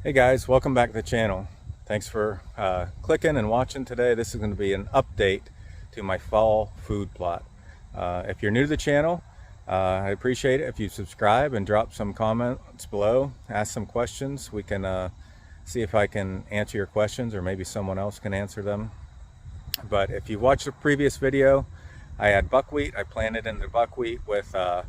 Hey guys, welcome back to the channel. Thanks for clicking and watching today. This is going to be an update to my fall food plot. If you're new to the channel, I appreciate it if you subscribe and drop some comments below, ask some questions. We can see if I can answer your questions, or maybe someone else can answer them. But if you watched the previous video, I had buckwheat. I planted in the buckwheat with a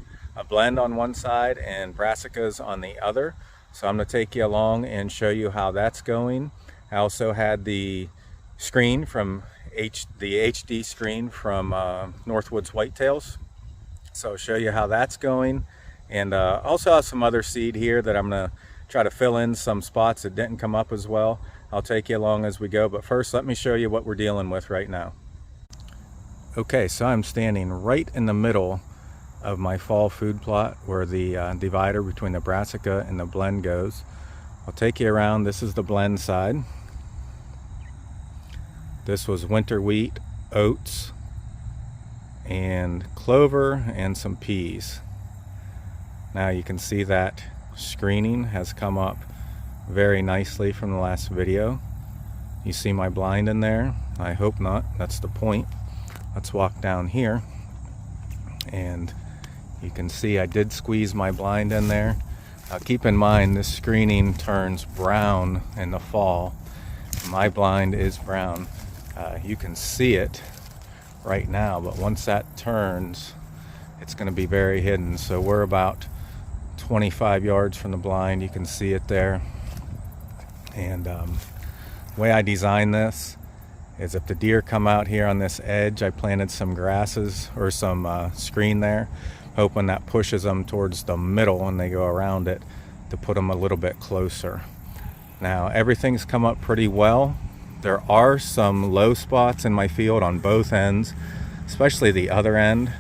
blend on one side and brassicas on the other. So I'm going to take you along and show you how that's going. I also had the screen from the HD screen from Northwoods Whitetails. So I'll show you how that's going. And also have some other seed here that I'm going to try to fill in some spots that didn't come up as well. I'll take you along as we go, but first let me show you what we're dealing with right now. Okay, so I'm standing right in the middle of my fall food plot where the divider between the brassica and the blend goes. I'll take you around. This is the blend side. This was winter wheat, oats, and clover, and some peas. Now you can see that screening has come up very nicely from the last video. You see my blind in there? I hope not. That's the point. Let's walk down here, and you can see I did squeeze my blind in there. Keep in mind this screening turns brown in the fall. My blind is brown. You can see it right now, but once that turns, it's going to be very hidden. So we're about 25 yards from the blind. You can see it there. And the way I designed this is if the deer come out here on this edge, I planted some grasses or some screen there, hoping that pushes them towards the middle and they go around it to put them a little bit closer. Now everything's come up pretty well. There are some low spots in my field on both ends, especially the other end,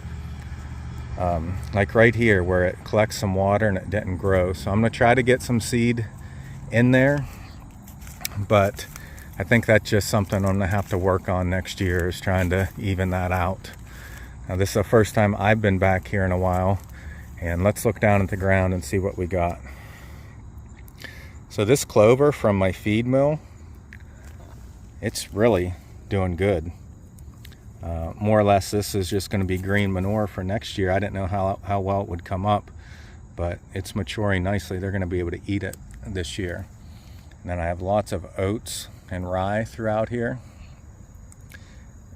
like right here where it collects some water and it didn't grow. So I'm going to try to get some seed in there, but I think that's just something I'm going to have to work on next year, is trying to even that out. Now this is the first time I've been back here in a while, and let's look down at the ground and see what we got. So this clover from my feed mill, it's really doing good. More or less this is just going to be green manure for next year. I didn't know how well it would come up, but it's maturing nicely. They're going to be able to eat it this year. And then I have lots of oats and rye throughout here.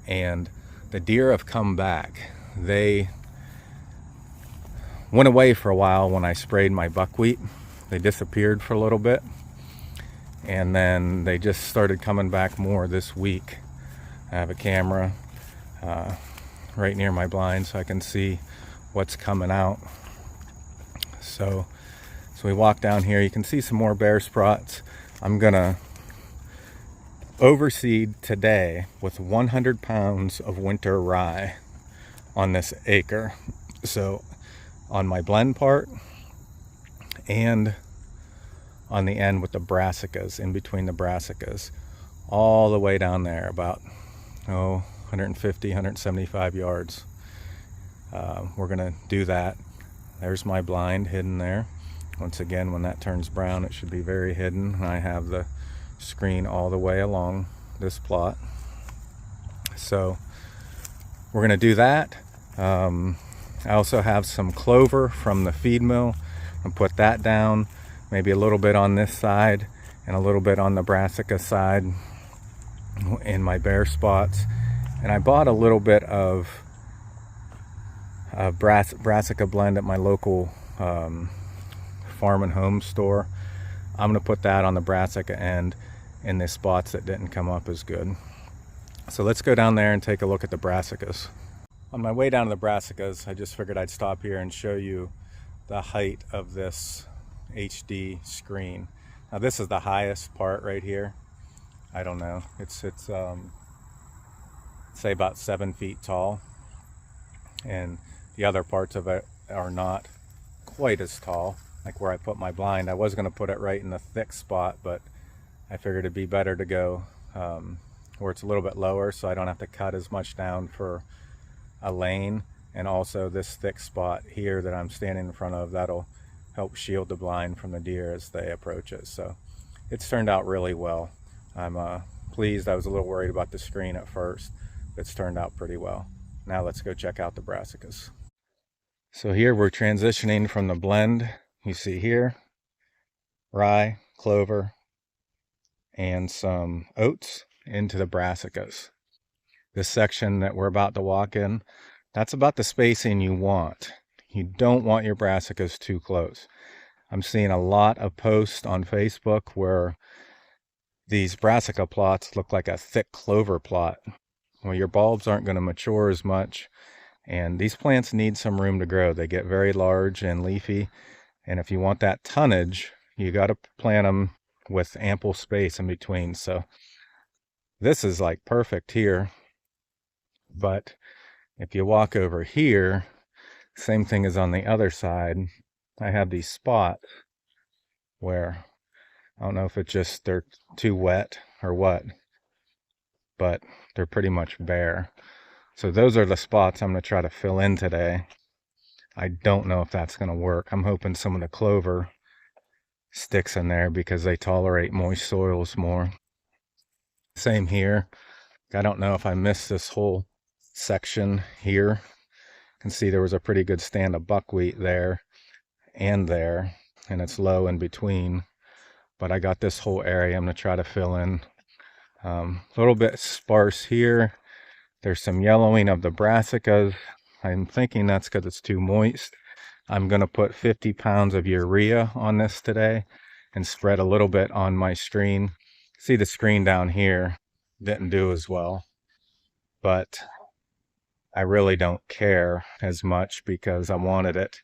And the deer have come back. They went away for a while when I sprayed my buckwheat. They disappeared for a little bit, and then they just started coming back more this week. I have a camera right near my blind so I can see what's coming out. So we walk down here. You can see some more bare spots. I'm gonna overseed today with 100 pounds of winter rye on this acre. So on my blend part and on the end with the brassicas, in between the brassicas, all the way down there, about 150, 175 yards. We're gonna do that. There's my blind hidden there. Once again, when that turns brown, it should be very hidden. I have the screen all the way along this plot. So we're going to do that. I also have some clover from the feed mill, and put that down, maybe a little bit on this side and a little bit on the brassica side in my bare spots. And I bought a little bit of brassica blend at my local farm and home store. I'm going to put that on the brassica end in the spots that didn't come up as good. So let's go down there and take a look at the brassicas. On my way down to the brassicas, I just figured I'd stop here and show you the height of this HD screen. Now this is the highest part right here. I don't know, it's say about 7 feet tall, and the other parts of it are not quite as tall. Like where I put my blind, I was going to put it right in the thick spot, but I figured it'd be better to go where it's a little bit lower, so I don't have to cut as much down for a lane. And also this thick spot here that I'm standing in front of, that'll help shield the blind from the deer as they approach it. So it's turned out really well. I'm pleased. I was a little worried about the screen at first. It's turned out pretty well. Now let's go check out the brassicas. So here we're transitioning from the blend you see here, rye, clover, and some oats into the brassicas. This section that we're about to walk in, that's about the spacing you want. You don't want your brassicas too close. I'm seeing a lot of posts on Facebook where these brassica plots look like a thick clover plot. Well, your bulbs aren't going to mature as much, and these plants need some room to grow. They get very large and leafy, and if you want that tonnage, you got to plant them with ample space in between. So this is like perfect here, but if you walk over here, same thing as on the other side. I have these spots where I don't know if it's just they're too wet or what, but they're pretty much bare. So those are the spots I'm going to try to fill in today. I don't know if that's going to work. I'm hoping some of the clover sticks in there because they tolerate moist soils more. Same here. I don't know if I missed this whole section here. You can see there was a pretty good stand of buckwheat there and there, and it's low in between. But I got this whole area I'm going to try to fill in. A little bit sparse here. There's some yellowing of the brassicas. I'm thinking that's because it's too moist. I'm going to put 50 pounds of urea on this today and spread a little bit on my screen. See, the screen down here didn't do as well, but I really don't care as much because I wanted it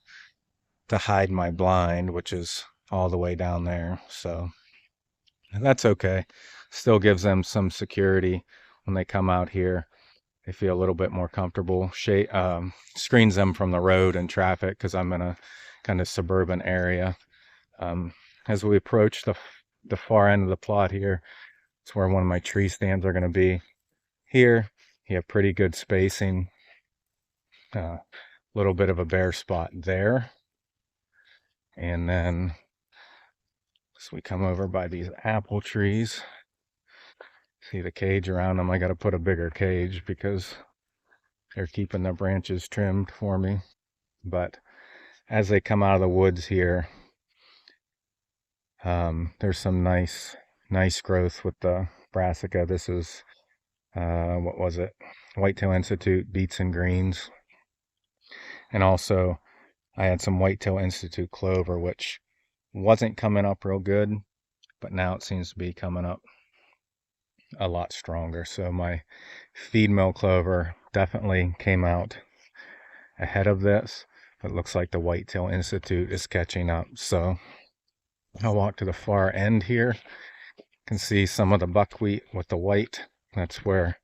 to hide my blind, which is all the way down there. So that's okay. Still gives them some security when they come out here. They feel a little bit more comfortable. Screens them from the road and traffic because I'm in a kind of suburban area. As we approach the far end of the plot here, it's where one of my tree stands are going to be. Here, you have pretty good spacing. A little bit of a bare spot there. And then as we come over by these apple trees, see the cage around them. I got to put a bigger cage because they're keeping the branches trimmed for me. But as they come out of the woods here, there's some nice growth with the brassica. This is, what was it? Whitetail Institute beets and greens. And also I had some Whitetail Institute clover, which wasn't coming up real good, but now it seems to be coming up a lot stronger. So my feed mill clover definitely came out ahead of this. It looks like the Whitetail Institute is catching up. So I'll walk to the far end here. You can see some of the buckwheat with the white. That's where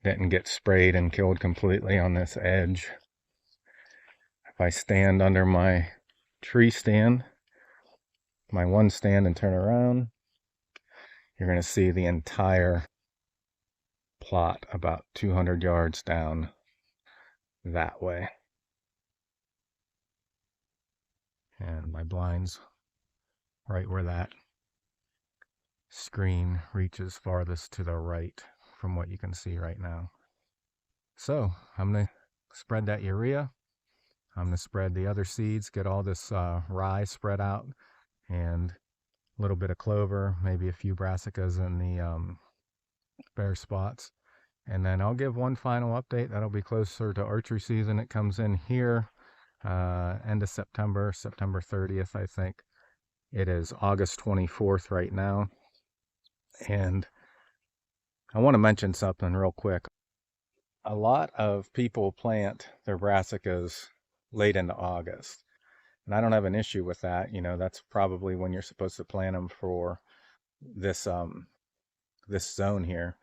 it didn't get sprayed and killed completely on this edge. If I stand under my tree stand, my one stand, and turn around, you're going to see the entire plot about 200 yards down that way. And my blinds right where that screen reaches farthest to the right from what you can see right now. So I'm going to spread that urea. I'm going to spread the other seeds, get all this rye spread out, and a little bit of clover, maybe a few brassicas in the bare spots. And then I'll give one final update. That'll be closer to archery season. It comes in here end of September, September 30th, I think. It is August 24th right now. And I want to mention something real quick. A lot of people plant their brassicas late into August. And I don't have an issue with that. You know, that's probably when you're supposed to plant them for this this zone here.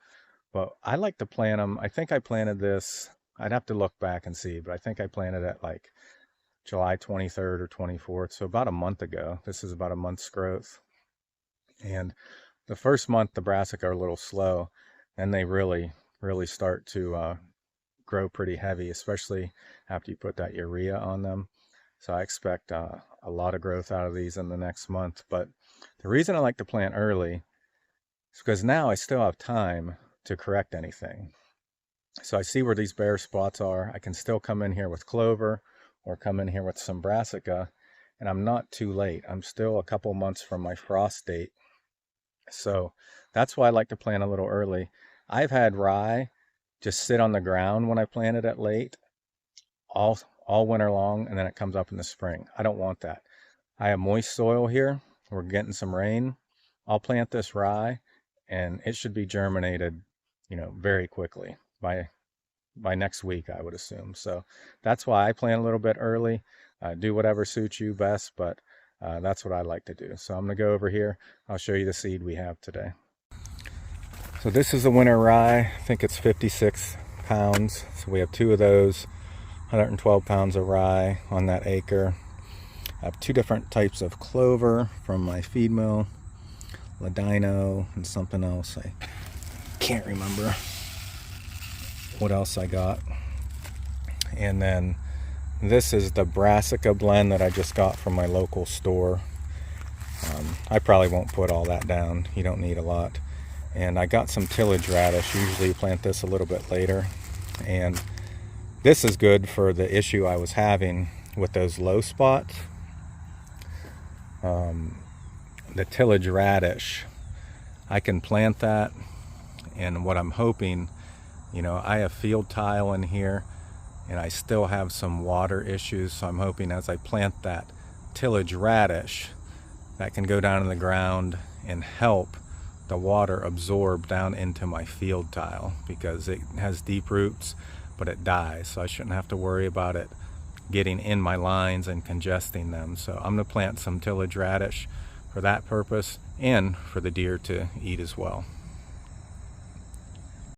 But I like to plant them. I think I planted this, I'd have to look back and see, but I think I planted it like July 23rd or 24th. So about a month ago. This is about a month's growth. And the first month, the brassica are a little slow. And they really start to grow pretty heavy, especially after you put that urea on them. So I expect a lot of growth out of these in the next month. But the reason I like to plant early is because now I still have time to correct anything. So I see where these bare spots are. I can still come in here with clover or come in here with some brassica, and I'm not too late. I'm still a couple months from my frost date. So that's why I like to plant a little early. I've had rye just sit on the ground when I planted it late all winter long, and then it comes up in the spring. I don't want that. I have moist soil here. We're getting some rain. I'll plant this rye, and it should be germinated, very quickly by next week, I would assume. So that's why I plant a little bit early. Do whatever suits you best, but that's what I like to do. So I'm gonna go over here. I'll show you the seed we have today. So this is the winter rye. I think it's 56 pounds. So we have 2 of those, 112 pounds of rye on that acre. I have 2 different types of clover from my feed mill, Ladino and something else. I can't remember what else I got. And then this is the Brassica blend that I just got from my local store. I probably won't put all that down. You don't need a lot. And I got some tillage radish. Usually you plant this a little bit later. And this is good for the issue I was having with those low spots. The tillage radish, I can plant that, and what I'm hoping, I have field tile in here and I still have some water issues, so I'm hoping as I plant that tillage radish, that can go down in the ground and help the water absorb down into my field tile, because it has deep roots but it dies, so I shouldn't have to worry about it getting in my lines and congesting them. So I'm going to plant some tillage radish for that purpose and for the deer to eat as well.